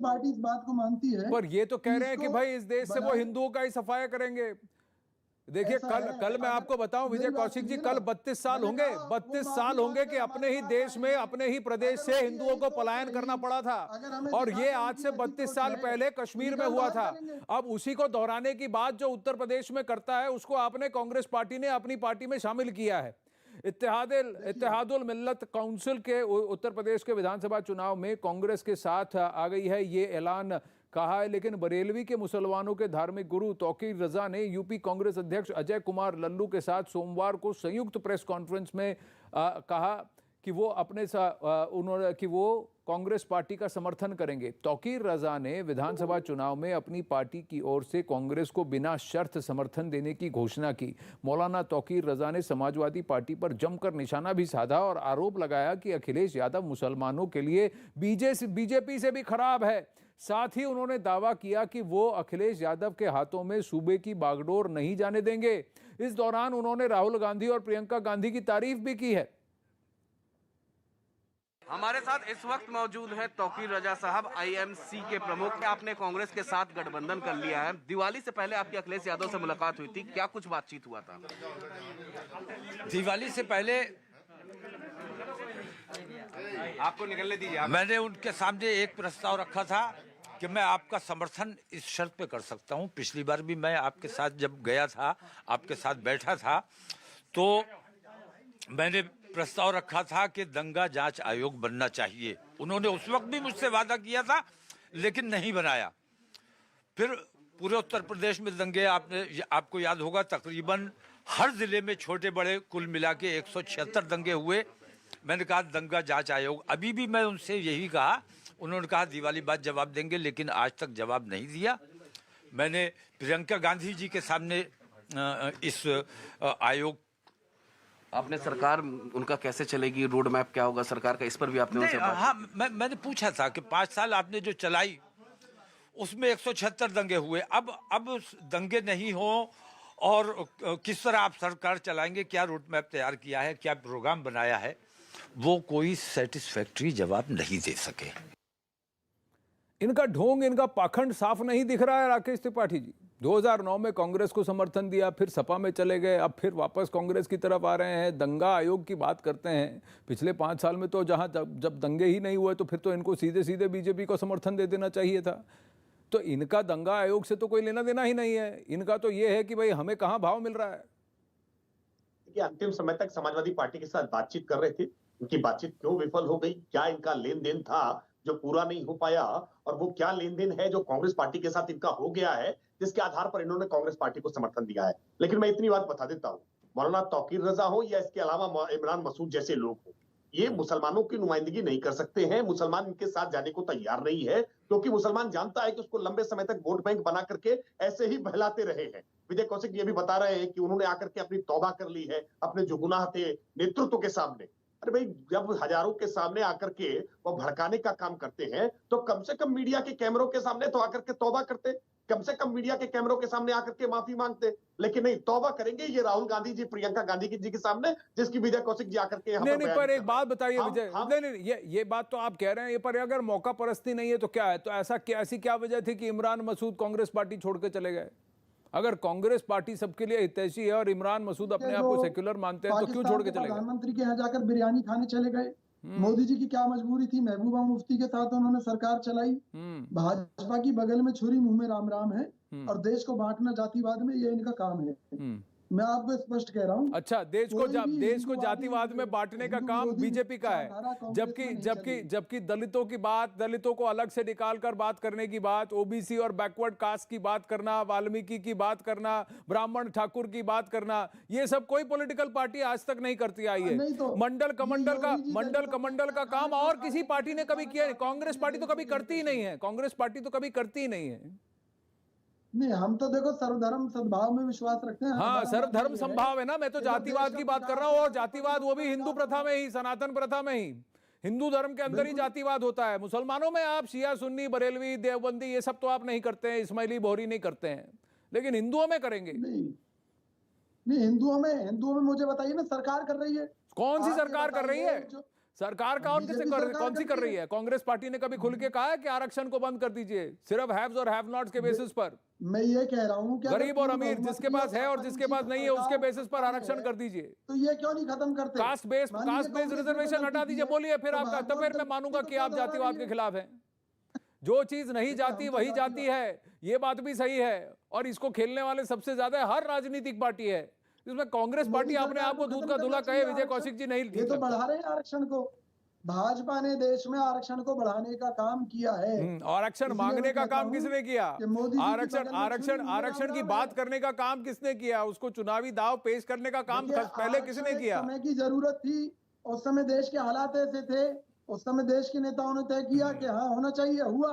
Party इस बात को मानती है। पर ये तो कह रहे हैं कि भाई इस देश से वो हिंदुओं का ही सफाया करेंगे। देखिए कल मैं आपको बताऊं विजय कौशिक जी, कल 32 साल होंगे, 32 साल होंगे कि अपने ही देश में, अपने ही प्रदेश से हिंदुओं को पलायन करना पड़ा था। और ये आज से 32 साल पहले कश्मीर में हुआ था। अब उसी को दोहराने की बात जो उत्तर प्रदेश में करता है, उसको आपने कांग्रेस पार्टी ने अपनी पार्टी में शामिल किया है। इत्तेहादुल मिल्लत काउंसिल के उत्तर प्रदेश के विधानसभा चुनाव में कांग्रेस के साथ आ गई है, ये ऐलान कहा है। लेकिन बरेलवी के मुसलमानों के धार्मिक गुरु तौकीर रजा ने यूपी कांग्रेस अध्यक्ष अजय कुमार लल्लू के साथ सोमवार को संयुक्त प्रेस कॉन्फ्रेंस में कहा कि वो उन्होंने कि वो कांग्रेस पार्टी का समर्थन करेंगे। तौकीर रजा ने विधानसभा चुनाव में अपनी पार्टी की ओर से कांग्रेस को बिना शर्त समर्थन देने की घोषणा की। मौलाना तौकीर रजा ने समाजवादी पार्टी पर जमकर निशाना भी साधा और आरोप लगाया कि अखिलेश यादव मुसलमानों के लिए बीजेपी से भी खराब है। साथ ही उन्होंने दावा किया कि वो अखिलेश यादव के हाथों में सूबे की बागडोर नहीं जाने देंगे। इस दौरान उन्होंने राहुल गांधी और प्रियंका गांधी की तारीफ भी की है। हमारे साथ इस वक्त मौजूद है तौकीर रजा साहब, आईएमसी के प्रमुख। आपने कांग्रेस के साथ गठबंधन कर लिया है। दिवाली से पहले आपकी अखिलेश यादव से मुलाकात हुई थी, क्या कुछ बातचीत हुआ था? दिवाली से पहले आपको निकलने दीजिए। मैंने उनके सामने एक प्रस्ताव रखा था कि मैं आपका समर्थन इस शर्त पे कर सकता हूं। पिछली बार भी मैं आपके साथ जब गया था, आपके साथ बैठा था, तो मैंने प्रस्ताव रखा था कि दंगा जांच आयोग बनना चाहिए। उन्होंने उस वक्त भी मुझसे वादा किया था, लेकिन नहीं बनाया। फिर पूरे उत्तर प्रदेश में दंगे, आपको याद होगा, तकरीबन हर जिले में छोटे बड़े कुल मिला के 176 दंगे हुए। मैंने कहा दंगा जांच आयोग, अभी भी मैं उनसे यही कहा। उन्होंने कहा दिवाली बाद जवाब देंगे, लेकिन आज तक जवाब नहीं दिया। मैंने प्रियंका गांधी जी के सामने इस आयोग, आपने सरकार उनका कैसे चलेगी, रोड मैप क्या होगा सरकार का, इस पर भी आपने उनसे बात? हाँ, मैंने पूछा था कि 5 साल आपने जो चलाई उसमें 176 दंगे हुए, अब दंगे नहीं हो और किस तरह आप सरकार चलाएंगे, क्या रोड मैप तैयार किया है, क्या प्रोग्राम बनाया है, वो कोई सेटिस्फैक्ट्री जवाब नहीं दे सके। इनका ढोंग, इनका पाखंड साफ नहीं दिख रहा है राकेश त्रिपाठी जी। 2009 में कांग्रेस को समर्थन दिया, फिर सपा में चले गए, अब फिर वापस कांग्रेस की तरफ आ रहे हैं। दंगा आयोग की बात करते हैं। पिछले 5 साल में तो जब दंगे ही नहीं हुए तो फिर तो इनको सीधे सीधे बीजेपी को समर्थन दे देना चाहिए था। तो इनका दंगा आयोग से तो कोई लेना देना ही नहीं है। इनका तो ये है कि भाई हमें कहाँ भाव मिल रहा है। कि अंतिम समय तक समाजवादी पार्टी के साथ बातचीत कर रहे थे, उनकी बातचीत क्यों विफल हो गई, क्या इनका लेन देन था जो पूरा नहीं हो पाया, और वो क्या लेन देन है जो कांग्रेस पार्टी के साथ इनका हो गया है, जिसके आधार पर इन्होंने कांग्रेस पार्टी को समर्थन दिया है। लेकिन मैं इतनी बात बता देता हूं, मौलाना तौकीर रजा हो या इसके अलावा इमरान मसूद जैसे लोग हो, ये मुसलमानों की नुमाइंदगी नहीं कर सकते हैं। मुसलमान इनके साथ जाने को तैयार नहीं है, क्योंकि मुसलमान जानता है कि उसको लंबे समय तक वोट बैंक बना करके ऐसे ही बहलाते रहे हैं। विजय कौशिक ये भी बता रहे हैं कि उन्होंने आकर के अपनी तौबा कर ली है अपने जो गुनाह थे नेतृत्व के सामने। अरे भाई, जब हजारों के सामने आकर के वो भड़काने का काम करते हैं, तो कम से कम मीडिया के कैमरों के सामने तो आकर के तौबा करते, कम से कम मीडिया के कैमरों के सामने आकर के माफी मांगते। लेकिन नहीं, तौबा करेंगे ये राहुल गांधी जी, प्रियंका गांधी जी के सामने, जिसकी विजय कौशिक जी आकर के नहीं, पर एक बात बताइए विजय, नहीं, ये बात तो आप कह रहे हैं, ये पर अगर मौका परस्ती नहीं है तो क्या है? तो ऐसी क्या वजह थी कि इमरान मसूद कांग्रेस पार्टी छोड़ के चले गए? अगर कांग्रेस पार्टी सबके लिए हितैषी है और इमरान मसूद अपने आप को सेक्युलर मानते हैं, तो क्यों छोड़ के चले गए? प्रधानमंत्री के यहाँ जाकर बिरयानी खाने चले गए। मोदी जी की क्या मजबूरी थी? महबूबा मुफ्ती के साथ उन्होंने सरकार चलाई। भाजपा की बगल में छुरी मुंह में राम राम है, और देश को बांटना जातिवाद में, ये इनका काम है। मैं आपको स्पष्ट कह रहा हूं। अच्छा, देश को जातिवाद में बांटने का काम बीजेपी का है, जबकि दलितों की बात, दलितों को अलग से निकालकर बात करने की बात, ओबीसी और बैकवर्ड कास्ट की बात करना, वाल्मीकि की बात करना, ब्राह्मण ठाकुर की बात करना, ये सब कोई पॉलिटिकल पार्टी आज तक नहीं करती आई है। मंडल कमंडल का काम और किसी पार्टी ने कभी किया? कांग्रेस पार्टी तो कभी करती ही नहीं है। कांग्रेस पार्टी तो कभी करती ही नहीं है। नहीं, हम तो देखो सर्वधर्म सद्भाव में विश्वास रखते हैं। हाँ, सर्वधर्म संभाव है ना। मैं तो जातिवाद की बात कर रहा हूँ, और जातिवाद वो भी हिंदू प्रथा में ही, सनातन प्रथा में ही, हिंदू धर्म के अंदर ही जातिवाद होता है। मुसलमानों में आप शिया, सुन्नी, बरेलवी, देवबंदी, ये सब तो आप नहीं करते हैं, इस्माइली, बोहरी नहीं करते हैं, लेकिन हिंदुओं में करेंगे। नहीं, हिंदुओं में मुझे बताइए ना, सरकार कर रही है। कौन सी सरकार कर रही है? सरकार कौन सी कर रही है? कांग्रेस पार्टी ने कभी खुल के कहा है कि आरक्षण को बंद कर दीजिए? सिर्फ हैव्स और हैव नॉट्स के बेसिस पर। मैं ये कह रहा हूँ कि गरीब और अमीर, जिसके पास है और जिसके पास नहीं है, उसके बेसिस पर आरक्षण कर दीजिए। तो ये क्यों नहीं खत्म करते? कास्ट बेस्ड रिजर्वेशन हटा दीजिए। बोलिए फिर आपका, तो फिर मैं मानूंगा कि आप जातिवाद के खिलाफ हैं। जो चीज नहीं जाती वही जाती है, ये बात भी सही है। और इसको खेलने वाले सबसे ज्यादा हर राजनीतिक पार्टी है। इसमें कांग्रेस पार्टी अपने आप को दूध का धुला कहे, विजय कौशिक जी नहीं। ये तो बढ़ा रहे हैं आरक्षण को। भाजपा ने देश में आरक्षण को बढ़ाने का काम किया है। आरक्षण मांगने का काम किसने किया? आरक्षण की बात करने का काम किसने किया? उसको चुनावी दाव पेश करने का काम पहले किसने किया? समय की जरूरत थी, उस समय देश के हालात ऐसे थे, उस समय देश के नेताओं ने तय किया कि हाँ होना चाहिए, हुआ।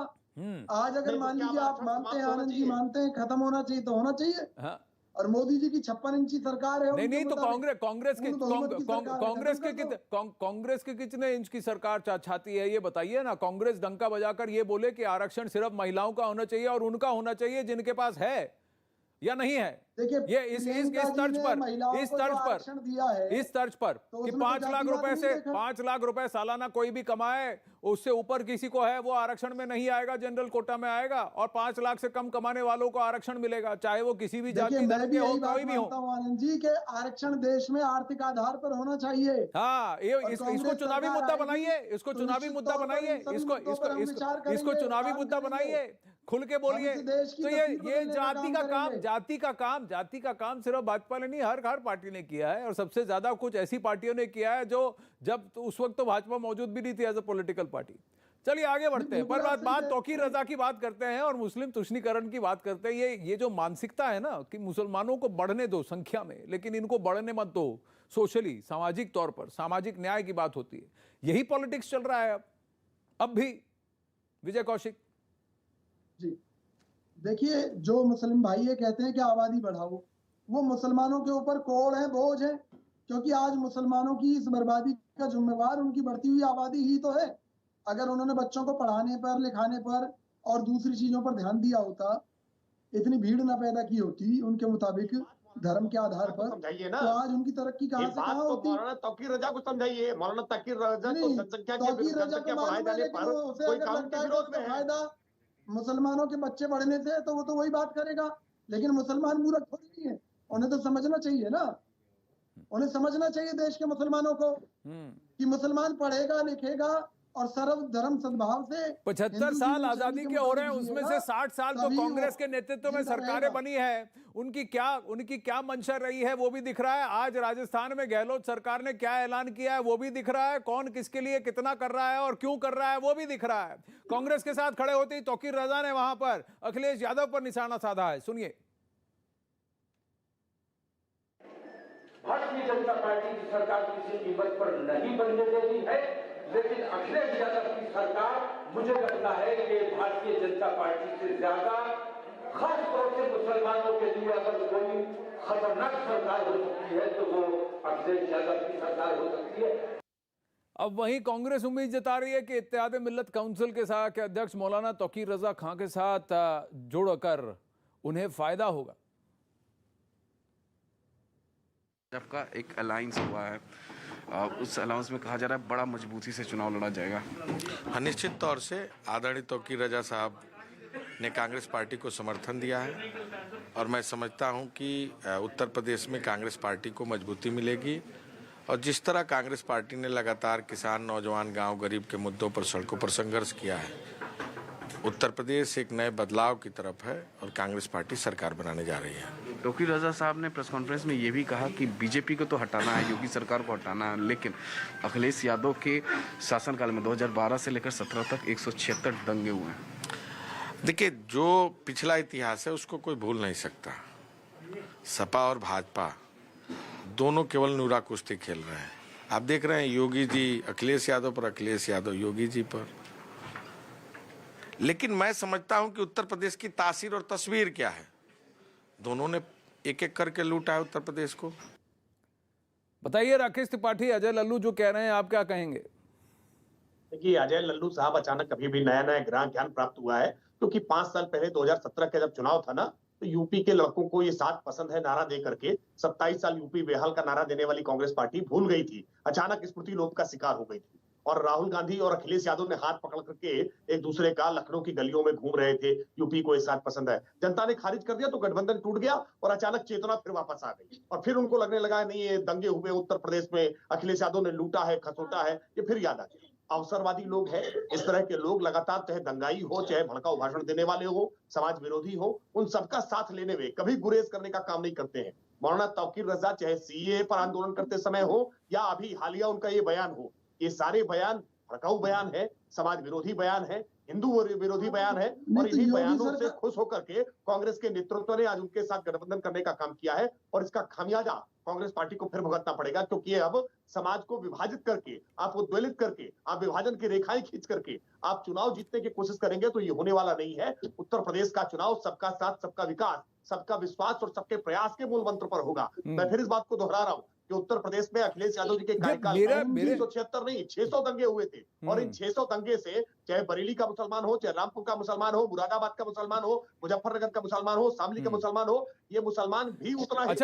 आज अगर मान लीजिए आप मानते हैं, आनंद जी मानते हैं खत्म होना चाहिए, तो होना चाहिए। और मोदी जी की 56 इंची सरकार है। नहीं तो कांग्रेस के कितने इंच की सरकार चाहती है ये बताइए ना। कांग्रेस डंका बजाकर ये बोले कि आरक्षण सिर्फ महिलाओं का होना चाहिए और उनका होना चाहिए जिनके पास है या नहीं है। देखिए ये इस तर्ज पर कि 5 लाख रुपए से 5 लाख रुपए सालाना कोई भी कमाए, उससे ऊपर किसी को है वो आरक्षण में नहीं आएगा, जनरल कोटा में आएगा। और 5 लाख से कम कमाने वालों को आरक्षण मिलेगा, चाहे वो किसी भी जाति धर्म के हो, कोई भी हो। आनंद जी के आरक्षण देश में आर्थिक आधार पर होना चाहिए। हाँ, इसको चुनावी मुद्दा बनाइए, इसको चुनावी मुद्दा बनाइए, इसको चुनावी मुद्दा बनाइए, खुल के बोलिए। तो ये जाति का काम सिर्फ भाजपा ने नहीं, हर पार्टी ने किया है। और सबसे ज्यादा कुछ ऐसी पार्टियों ने किया है जो जब उस वक्त तो भाजपा मौजूद भी नहीं थी एज अ पॉलिटिकल पार्टी। चलिए आगे बढ़ते हैं। पर बात तौकीर रजा की बात करते हैं और मुस्लिम तुष्णीकरण की बात करते हैं। ये जो मानसिकता है ना कि मुसलमानों को बढ़ने दो संख्या में, लेकिन इनको बढ़ने मत दो सोशली, सामाजिक तौर पर, सामाजिक न्याय की बात होती है। यही पॉलिटिक्स चल रहा है अब भी। विजय कौशिक जी, देखिए, जो मुस्लिम भाई ये कहते हैं कि आबादी बढ़ाओ, वो मुसलमानों के ऊपर कोड़ है, बोझ है। क्योंकि आज मुसलमानों की इस बर्बादी का जिम्मेवार उनकी बढ़ती हुई आबादी ही तो है। अगर उन्होंने बच्चों को पढ़ाने पर, लिखाने पर और दूसरी चीजों पर ध्यान दिया होता, इतनी भीड़ ना पैदा की होती उनके मुताबिक धर्म के आधार पर, समझाइए ना, तो आज उनकी तरक्की कहाँ से कहाँ होती। मौलाना तौकीर रजा को समझाइए। मौलाना तौकीर रजा को जनसंख्या के बढ़ाए जाने पर कोई कानून के विरोध में है। मुसलमानों के बच्चे बढ़ने से तो वो तो वही बात करेगा। लेकिन मुसलमान मूर्ख थोड़ी नहीं है, उन्हें तो समझना चाहिए ना। उन्हें समझना चाहिए देश के मुसलमानों को कि मुसलमान पढ़ेगा, लिखेगा और सर्व धर्म सद्भाव से 75 साल आजादी के हो रहे हैं, उसमें से 60 साल तो कांग्रेस के नेतृत्व में सरकारें बनी है। उनकी क्या मंशा रही है वो भी दिख रहा है। आज राजस्थान में गहलोत सरकार ने क्या ऐलान किया है वो भी दिख रहा है। कौन किसके लिए कितना कर रहा है और क्यों कर रहा है वो भी दिख रहा है। कांग्रेस के साथ खड़े होते ही तौकीर रजा ने वहां पर अखिलेश यादव पर निशाना साधा है। सुनिए। भारतीय जनता पार्टी की सरकार किसी कीमत पर नहीं बनने देनी है, लेकिन अखिलेश यादव की सरकार, मुझे लगता है कि भारतीय जनता पार्टी से ज्यादा, खास तौर से मुसलमानों के लिए अगर कोई खतरनाक सरकार हो सकती है तो वो अखिलेश यादव की सरकार हो सकती है। अब वहीं कांग्रेस उम्मीद जता रही है कि इत्तेहाद मिल्लत काउंसिल के साथ के अध्यक्ष मौलाना तौकीर रजा खां के साथ जोड़कर उन्हें फायदा होगा। आपका एक अलायंस हुआ है, उस अलायंस में कहा जा रहा है बड़ा मजबूती से चुनाव लड़ा जाएगा। हाँ, निश्चित तौर से आदरणीय तौकीर रजा साहब ने कांग्रेस पार्टी को समर्थन दिया है और मैं समझता हूं कि उत्तर प्रदेश में कांग्रेस पार्टी को मजबूती मिलेगी। और जिस तरह कांग्रेस पार्टी ने लगातार किसान, नौजवान, गांव, गरीब के मुद्दों पर सड़कों पर संघर्ष किया है, उत्तर प्रदेश एक नए बदलाव की तरफ है और कांग्रेस पार्टी सरकार बनाने जा रही है। तौकीर रजा साहब ने प्रेस कॉन्फ्रेंस में ये भी कहा कि बीजेपी को तो हटाना है, योगी सरकार को हटाना है, लेकिन अखिलेश यादव के शासनकाल में 2012 से लेकर 17 तक 176 दंगे हुए हैं। देखिए, जो पिछला इतिहास है उसको कोई भूल नहीं सकता। सपा और भाजपा दोनों केवल नूरा कुश्ती खेल रहे हैं। आप देख रहे हैं योगी जी अखिलेश यादव पर, अखिलेश यादव योगी जी पर। लेकिन मैं समझता हूं कि उत्तर प्रदेश की तासीर और तस्वीर क्या है। दोनों ने एक एक करके लूटा है उत्तर प्रदेश को। बताइए राकेश त्रिपाठी, अजय लल्लू जो कह रहे हैं, आप क्या कहेंगे? देखिए, अजय लल्लू साहब अचानक कभी भी नया ज्ञान प्राप्त हुआ है, क्योंकि 5 साल पहले 2017 का जब चुनाव था ना, तो यूपी के लड़कों को ये 7 पसंद है नारा दे करके 27 साल यूपी बेहाल का नारा देने वाली कांग्रेस पार्टी भूल गई थी, अचानक स्मृति लोप का शिकार हो गई थी। और राहुल गांधी और अखिलेश यादव ने हाथ पकड़ करके एक दूसरे का लखनऊ की गलियों में घूम रहे थे, यूपी को एक साथ पसंद है। जनता ने खारिज कर दिया तो गठबंधन टूट गया और अचानक चेतना फिर वापस आ गई और फिर उनको लगने लगा नहीं ये दंगे हुए उत्तर प्रदेश में, अखिलेश यादव ने लूटा है, खसोटा है, ये फिर याद आ गया। अवसरवादी लोग हैं, इस तरह के लोग लगातार चाहे दंगाई हो, चाहे भड़काऊ भाषण देने वाले हो, समाज विरोधी हो, उन सबका साथ लेने में कभी गुरेज करने का काम नहीं करते हैं। मौलाना तौकीर रजा चाहे सीए पर आंदोलन करते समय हो या अभी हालिया उनका ये बयान हो, ये सारे बयान भड़काऊ बयान है, समाज विरोधी बयान है, हिंदू विरोधी बयान है और इन्हीं बयानों से खुश होकर के कांग्रेस के नेतृत्व ने आज उनके साथ गठबंधन करने का काम किया है और इसका खामियाजा कांग्रेस पार्टी को फिर भुगतना पड़ेगा, क्योंकि ये अब समाज को विभाजित करके, आप उद्वेलित करके, आप विभाजन की रेखाएं खींच करके आप चुनाव जीतने की कोशिश करेंगे तो ये होने वाला नहीं है। उत्तर प्रदेश का चुनाव सबका साथ, सबका विकास, सबका विश्वास और सबके प्रयास के मूल मंत्र पर होगा। मैं फिर इस बात को दोहरा रहा हूँ कि उत्तर प्रदेश में अखिलेश यादव जी के कार्यकाल में 376 नहीं 600 दंगे हुए थे और इन 600 दंगे से चाहे बरेली का मुसलमान हो, चाहे रामपुर का मुसलमान हो, मुरादाबाद का मुसलमान हो, मुजफ्फरनगर का मुसलमान हो, शामली का मुसलमान हो, ये मुसलमान भी उतना ही